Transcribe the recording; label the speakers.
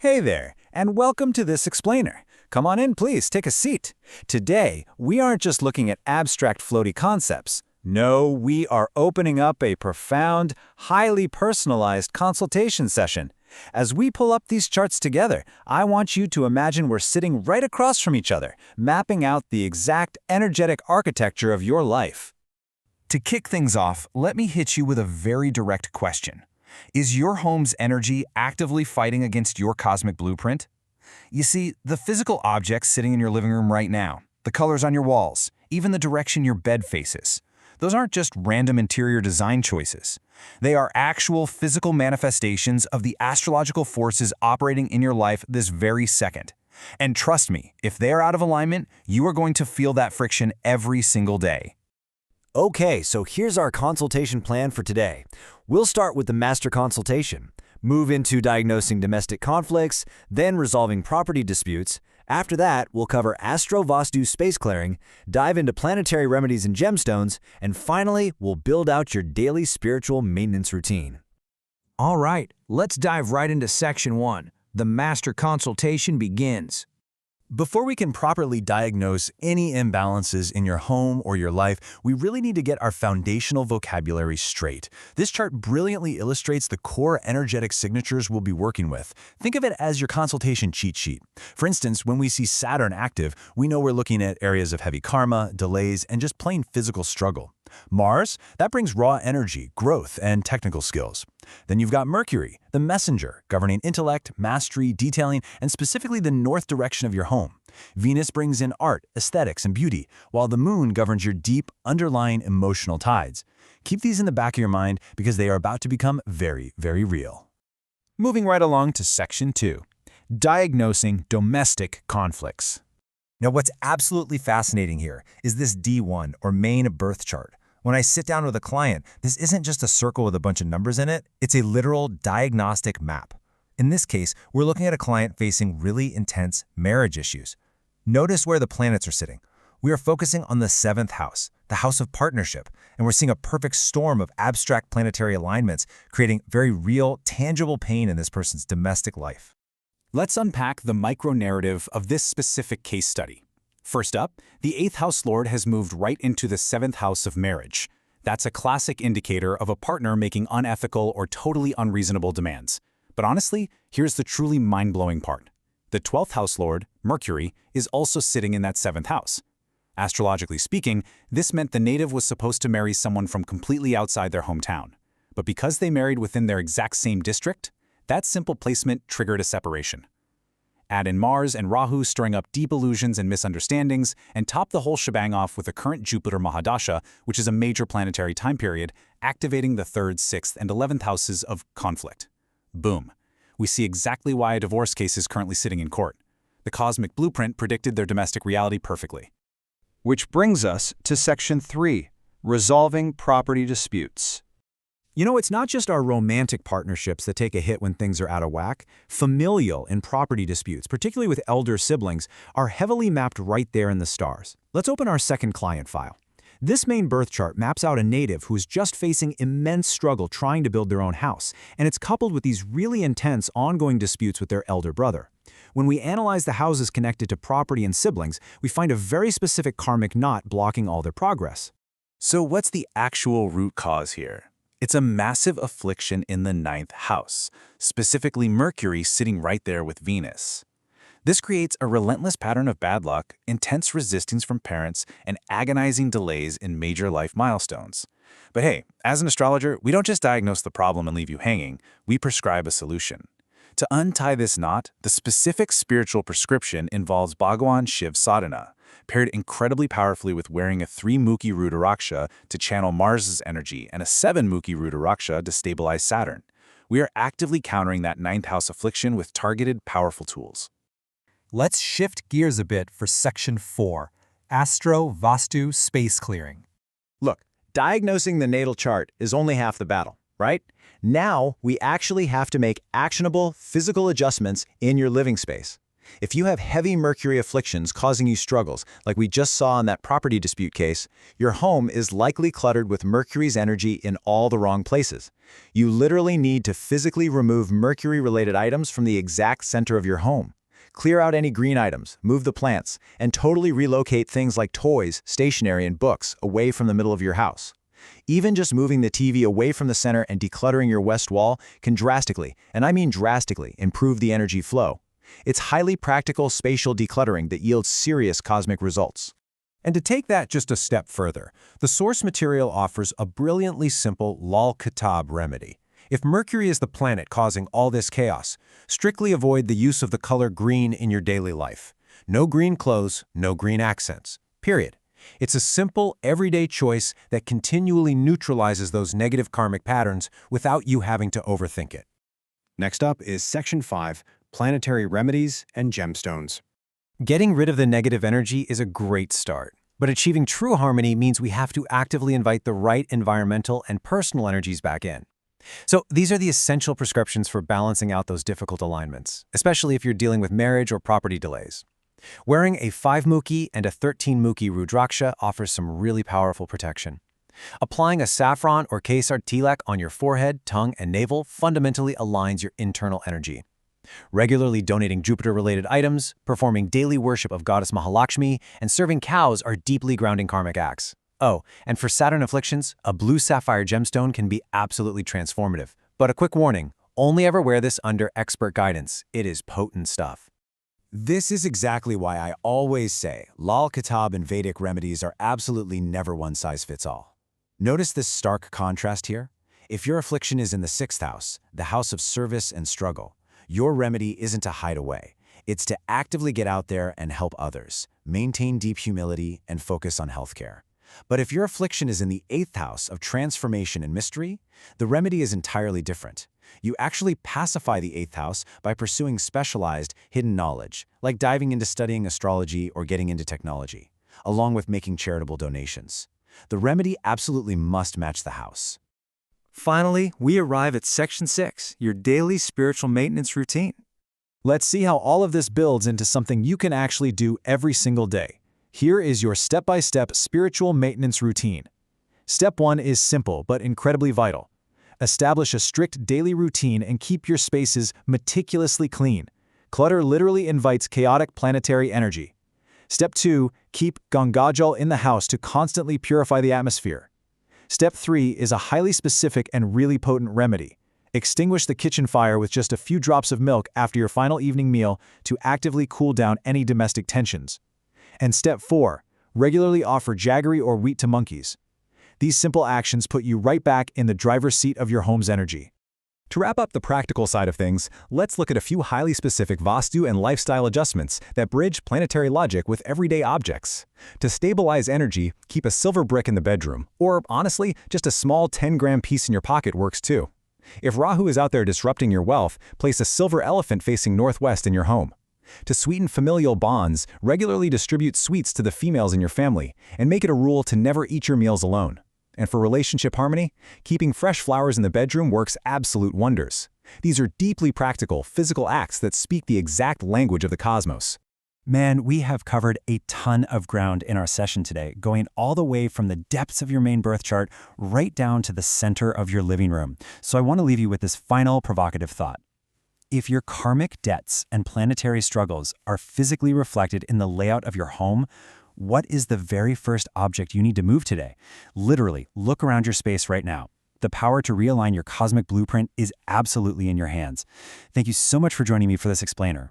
Speaker 1: Hey there, and welcome to this explainer. Come on in, please, take a seat. Today, we aren't just looking at abstract floaty concepts. No, we are opening up a profound, highly personalized consultation session. As we pull up these charts together, I want you to imagine we're sitting right across from each other, mapping out the exact energetic architecture of your life.
Speaker 2: To kick things off, let me hit you with a very direct question. Is your home's energy actively fighting against your cosmic blueprint? You see, the physical objects sitting in your living room right now, the colors on your walls, even the direction your bed faces, those aren't just random interior design choices. They are actual physical manifestations of the astrological forces operating in your life this very second. And trust me, if they are out of alignment, you are going to feel that friction every single day.
Speaker 3: Okay, so here's our consultation plan for today. We'll start with the master consultation, move into diagnosing domestic conflicts, then resolving property disputes. After that, we'll cover Astro Vastu space clearing, dive into planetary remedies and gemstones, and finally, we'll build out your daily spiritual maintenance routine.
Speaker 4: All right, let's dive right into Section 1. The master consultation begins.
Speaker 1: Before we can properly diagnose any imbalances in your home or your life, we really need to get our foundational vocabulary straight. This chart brilliantly illustrates the core energetic signatures we'll be working with. Think of it as your consultation cheat sheet. For instance, when we see Saturn active, we know we're looking at areas of heavy karma, delays, and just plain physical struggle. Mars, that brings raw energy, growth, and technical skills. Then you've got Mercury, the messenger, governing intellect, mastery, detailing, and specifically the north direction of your home. Venus brings in art, aesthetics, and beauty, while the moon governs your deep, underlying emotional tides. Keep these in the back of your mind because they are about to become very, very real. Moving right along to Section 2, diagnosing domestic conflicts.
Speaker 2: Now, what's absolutely fascinating here is this D1, or main birth chart. When I sit down with a client, this isn't just a circle with a bunch of numbers in it, it's a literal diagnostic map. In this case, we're looking at a client facing really intense marriage issues. Notice where the planets are sitting. We are focusing on the 7th house, the house of partnership, and we're seeing a perfect storm of abstract planetary alignments, creating very real, tangible pain in this person's domestic life.
Speaker 1: Let's unpack the micro-narrative of this specific case study. First up, the 8th house lord has moved right into the 7th house of marriage. That's a classic indicator of a partner making unethical or totally unreasonable demands. But honestly, here's the truly mind-blowing part. The 12th house lord, Mercury, is also sitting in that 7th house. Astrologically speaking, this meant the native was supposed to marry someone from completely outside their hometown. But because they married within their exact same district, that simple placement triggered a separation. Add in Mars and Rahu stirring up deep illusions and misunderstandings, and top the whole shebang off with the current Jupiter Mahadasha, which is a major planetary time period, activating the 3rd, 6th, and 11th houses of conflict. Boom. We see exactly why a divorce case is currently sitting in court. The cosmic blueprint predicted their domestic reality perfectly.
Speaker 5: Which brings us to Section 3, resolving property disputes.
Speaker 4: You know, it's not just our romantic partnerships that take a hit when things are out of whack. Familial and property disputes, particularly with elder siblings, are heavily mapped right there in the stars. Let's open our second client file. This main birth chart maps out a native who is just facing immense struggle trying to build their own house, and it's coupled with these really intense ongoing disputes with their elder brother. When we analyze the houses connected to property and siblings, we find a very specific karmic knot blocking all their progress.
Speaker 1: So what's the actual root cause here? It's a massive affliction in the 9th house, specifically Mercury sitting right there with Venus. This creates a relentless pattern of bad luck, intense resistance from parents, and agonizing delays in major life milestones. But hey, as an astrologer, we don't just diagnose the problem and leave you hanging, we prescribe a solution. To untie this knot, the specific spiritual prescription involves Bhagwan Shiv sadhana, paired incredibly powerfully with wearing a 3-mukhi Rudaraksha to channel Mars's energy and a 7-mukhi Rudaraksha to stabilize Saturn. We are actively countering that 9th house affliction with targeted, powerful tools.
Speaker 6: Let's shift gears a bit for Section 4, Astro Vastu Space Clearing.
Speaker 3: Look, diagnosing the natal chart is only half the battle, right? Now, we actually have to make actionable physical adjustments in your living space.
Speaker 4: If you have heavy Mercury afflictions causing you struggles, like we just saw in that property dispute case, your home is likely cluttered with Mercury's energy in all the wrong places. You literally need to physically remove Mercury-related items from the exact center of your home. Clear out any green items, move the plants, and totally relocate things like toys, stationery, and books away from the middle of your house. Even just moving the TV away from the center and decluttering your west wall can drastically, and I mean drastically, improve the energy flow. It's highly practical spatial decluttering that yields serious cosmic results.
Speaker 7: And to take that just a step further, the source material offers a brilliantly simple Lal Kitab remedy. If Mercury is the planet causing all this chaos, strictly avoid the use of the color green in your daily life. No green clothes, no green accents. Period. It's a simple, everyday choice that continually neutralizes those negative karmic patterns without you having to overthink it.
Speaker 5: Next up is Section 5, Planetary Remedies and Gemstones.
Speaker 7: Getting rid of the negative energy is a great start, but achieving true harmony means we have to actively invite the right environmental and personal energies back in. So these are the essential prescriptions for balancing out those difficult alignments, especially if you're dealing with marriage or property delays. Wearing a 5-mukhi and a 13-mukhi rudraksha offers some really powerful protection. Applying a saffron or kesar tilak on your forehead, tongue, and navel fundamentally aligns your internal energy. Regularly donating Jupiter-related items, performing daily worship of Goddess Mahalakshmi, and serving cows are deeply grounding karmic acts. Oh, and for Saturn afflictions, a blue sapphire gemstone can be absolutely transformative. But a quick warning, only ever wear this under expert guidance. It is potent stuff.
Speaker 1: This is exactly why I always say Lal Kitab and Vedic remedies are absolutely never one-size-fits-all. Notice this stark contrast here? If your affliction is in the 6th house, the house of service and struggle, your remedy isn't to hide away. It's to actively get out there and help others, maintain deep humility, and focus on healthcare. But if your affliction is in the 8th house of transformation and mystery, the remedy is entirely different. You actually pacify the 8th house by pursuing specialized, hidden knowledge, like diving into studying astrology or getting into technology, along with making charitable donations. The remedy absolutely must match the house.
Speaker 4: Finally, we arrive at Section 6, your daily spiritual maintenance routine. Let's see how all of this builds into something you can actually do every single day. Here is your step-by-step spiritual maintenance routine. Step 1 is simple but incredibly vital. Establish a strict daily routine and keep your spaces meticulously clean. Clutter literally invites chaotic planetary energy. Step 2, keep Gangajal in the house to constantly purify the atmosphere. Step 3 is a highly specific and really potent remedy. Extinguish the kitchen fire with just a few drops of milk after your final evening meal to actively cool down any domestic tensions. And Step 4, regularly offer jaggery or wheat to monkeys. These simple actions put you right back in the driver's seat of your home's energy.
Speaker 7: To wrap up the practical side of things, let's look at a few highly specific Vastu and lifestyle adjustments that bridge planetary logic with everyday objects. To stabilize energy, keep a silver brick in the bedroom, or honestly, just a small 10-gram piece in your pocket works too. If Rahu is out there disrupting your wealth, place a silver elephant facing northwest in your home. To sweeten familial bonds, regularly distribute sweets to the females in your family, and make it a rule to never eat your meals alone. And for relationship harmony, keeping fresh flowers in the bedroom works absolute wonders. These are deeply practical, physical acts that speak the exact language of the cosmos.
Speaker 8: Man, we have covered a ton of ground in our session today, going all the way from the depths of your main birth chart right down to the center of your living room. So I want to leave you with this final provocative thought. If your karmic debts and planetary struggles are physically reflected in the layout of your home, what is the very first object you need to move today? Literally, look around your space right now. The power to realign your cosmic blueprint is absolutely in your hands. Thank you so much for joining me for this explainer.